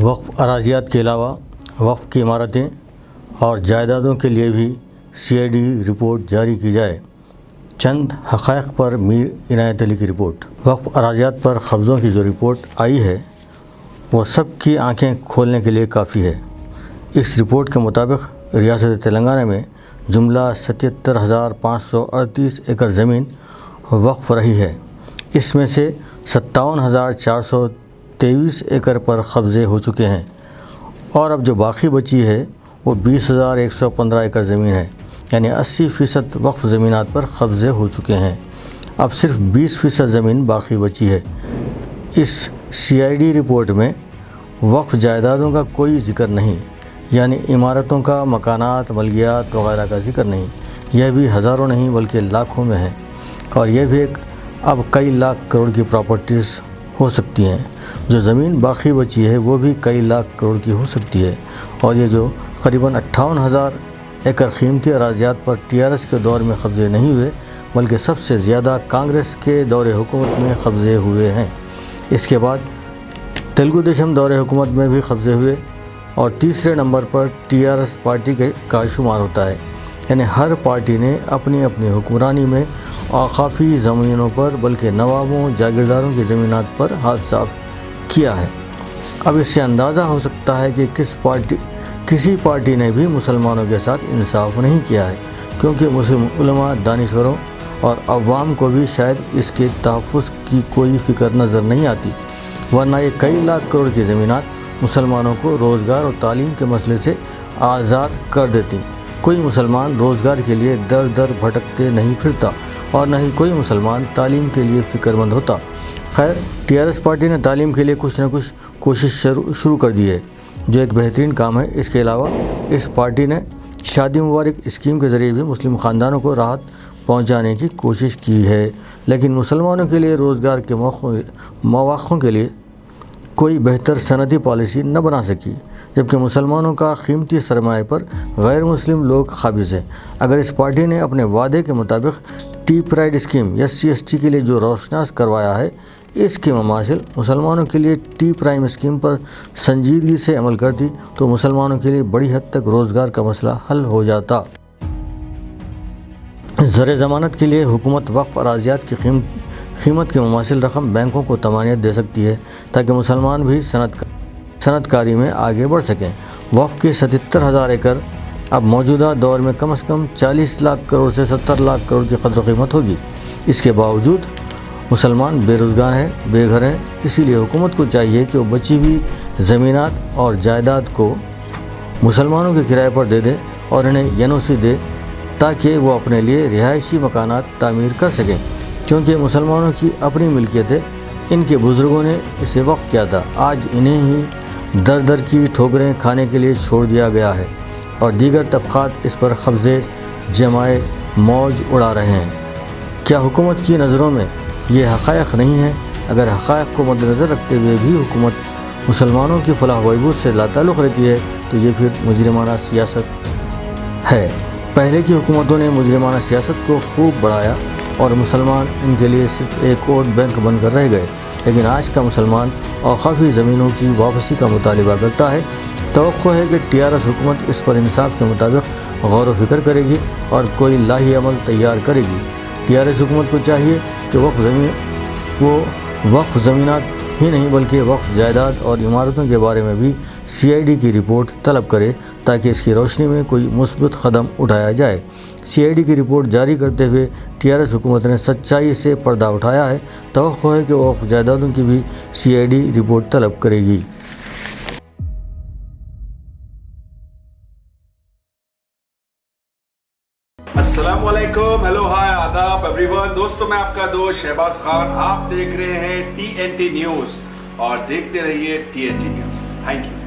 وقف اراضیات کے علاوہ وقف کی عمارتیں اور جائیدادوں کے لیے بھی CID رپورٹ جاری کی جائے۔ چند حقائق پر میر عنایت علی کی رپورٹ۔ وقف اراضیات پر قبضوں کی جو رپورٹ آئی ہے وہ سب کی آنکھیں کھولنے کے لیے کافی ہے۔ اس رپورٹ کے مطابق ریاست تلنگانہ میں جملہ 77,538 ایکڑ زمین وقف رہی ہے۔ اس میں سے 57,423 ایکڑ پر قبضے ہو چکے ہیں اور اب جو باقی بچی ہے وہ 20,115 ایکڑ زمین ہے، یعنی 80% وقف زمینات پر قبضے ہو چکے ہیں۔ اب صرف 20% زمین باقی بچی ہے۔ اس CID رپورٹ میں وقف جائیدادوں کا کوئی ذکر نہیں، یعنی عمارتوں کا، مکانات، ملکیات وغیرہ کا ذکر نہیں۔ یہ بھی ہزاروں نہیں بلکہ لاکھوں میں ہے، اور یہ بھی اب کئی لاکھ کروڑ کی پراپرٹیز ہو سکتی ہیں۔ جو زمین باقی بچی ہے وہ بھی کئی لاکھ کروڑ کی ہو سکتی ہے، اور یہ جو قریباً 58,000 ایکڑ قیمتی اراضیات پر TRS کے دور میں قبضے نہیں ہوئے بلکہ سب سے زیادہ کانگریس کے دور حکومت میں قبضے ہوئے ہیں۔ اس کے بعد تلگو دیشم دور حکومت میں بھی قبضے ہوئے، اور تیسرے نمبر پر TRS پارٹی کا شمار ہوتا ہے۔ یعنی ہر پارٹی نے اپنی اپنی حکمرانی میں اوقافی زمینوں پر بلکہ نوابوں، جاگیرداروں کی زمینات پر ہاتھ صاف کیا ہے۔ اب اس سے اندازہ ہو سکتا ہے کہ کسی پارٹی نے بھی مسلمانوں کے ساتھ انصاف نہیں کیا ہے، کیونکہ مسلم علماء، دانشوروں اور عوام کو بھی شاید اس کے تحفظ کی کوئی فکر نظر نہیں آتی، ورنہ یہ کئی لاکھ کروڑ کی زمینات مسلمانوں کو روزگار اور تعلیم کے مسئلے سے آزاد کر دیتی۔ کوئی مسلمان روزگار کے لیے در در بھٹکتے نہیں پھرتا، اور نہ ہی کوئی مسلمان تعلیم کے لیے فکر مند ہوتا۔ خیر، TRS پارٹی نے تعلیم کے لیے کچھ نہ کچھ کوشش شروع کر دی ہے، جو ایک بہترین کام ہے۔ اس کے علاوہ اس پارٹی نے شادی مبارک اسکیم کے ذریعے بھی مسلم خاندانوں کو راحت پہنچانے کی کوشش کی ہے، لیکن مسلمانوں کے لیے روزگار کے مواقع کے لیے کوئی بہتر صنعتی پالیسی نہ بنا سکی، جبکہ مسلمانوں کا قیمتی سرمایہ پر غیر مسلم لوگ قابض ہیں۔ اگر اس پارٹی نے اپنے وعدے کے مطابق ٹی پرائڈ اسکیم SC/ST کے لیے جو روشناس کروایا ہے، اس کے مماثل مسلمانوں کے لیے ٹی پرائم اسکیم پر سنجیدگی سے عمل کرتی تو مسلمانوں کے لیے بڑی حد تک روزگار کا مسئلہ حل ہو جاتا۔ زر ضمانت کے لیے حکومت وقف اراضیات کی قیمت کی مماثل رقم بینکوں کو تمانیت دے سکتی ہے، تاکہ مسلمان بھی صنعت کاری میں آگے بڑھ سکیں۔ وقف کی 77,000 ایکڑ اب موجودہ دور میں کم از کم 40 لاکھ کروڑ سے 70 لاکھ کروڑ کی قدر و قیمت ہوگی۔ اس کے باوجود مسلمان بے روزگار ہیں، بے گھر ہیں۔ اسی لیے حکومت کو چاہیے کہ وہ بچی ہوئی زمینات اور جائیداد کو مسلمانوں کے کرائے پر دے دے اور انہیں NOC دے، تاکہ وہ اپنے لیے رہائشی مکانات تعمیر کر سکیں، کیونکہ مسلمانوں کی اپنی ملکیت ہے۔ ان کے بزرگوں نے اسے وقف کیا تھا، آج انہیں ہی در در کی ٹھوکریں کھانے کے لیے چھوڑ دیا گیا ہے، اور دیگر طبقات اس پر قبضے جمائے موج اڑا رہے ہیں۔ کیا حکومت کی نظروں میں یہ حقائق نہیں ہیں؟ اگر حقائق کو مد نظر رکھتے ہوئے بھی حکومت مسلمانوں کی فلاح و بہبود سے لاتعلق رہتی ہے تو یہ پھر مجرمانہ سیاست ہے۔ پہلے کی حکومتوں نے مجرمانہ سیاست کو خوب بڑھایا اور مسلمان ان کے لیے صرف ایک ووٹ بینک بن کر رہ گئے، لیکن آج کا مسلمان اوقافی زمینوں کی واپسی کا مطالبہ کرتا ہے۔ توقع ہے کہ TRS حکومت اس پر انصاف کے مطابق غور و فکر کرے گی اور کوئی لاہی عمل تیار کرے گی۔ TRS حکومت کو چاہیے کہ وقف زمینات ہی نہیں بلکہ وقف جائیداد اور عمارتوں کے بارے میں بھی CID کی رپورٹ طلب کرے، تاکہ اس کی روشنی میں کوئی مثبت قدم اٹھایا جائے۔ CID کی رپورٹ جاری کرتے ہوئے TRS حکومت نے سچائی سے پردہ اٹھایا ہے۔ توقع ہے کہ وہ وقف جائیدادوں کی بھی CID رپورٹ طلب کرے گی۔ السلام علیکم، ہیلو، ہائے، آداب ایوری ون۔ دوستو، میں آپ کا دوست شہباز خان، آپ دیکھ رہے ہیں TNT نیوز، اور دیکھتے رہیے TNT نیوز۔ Thank you.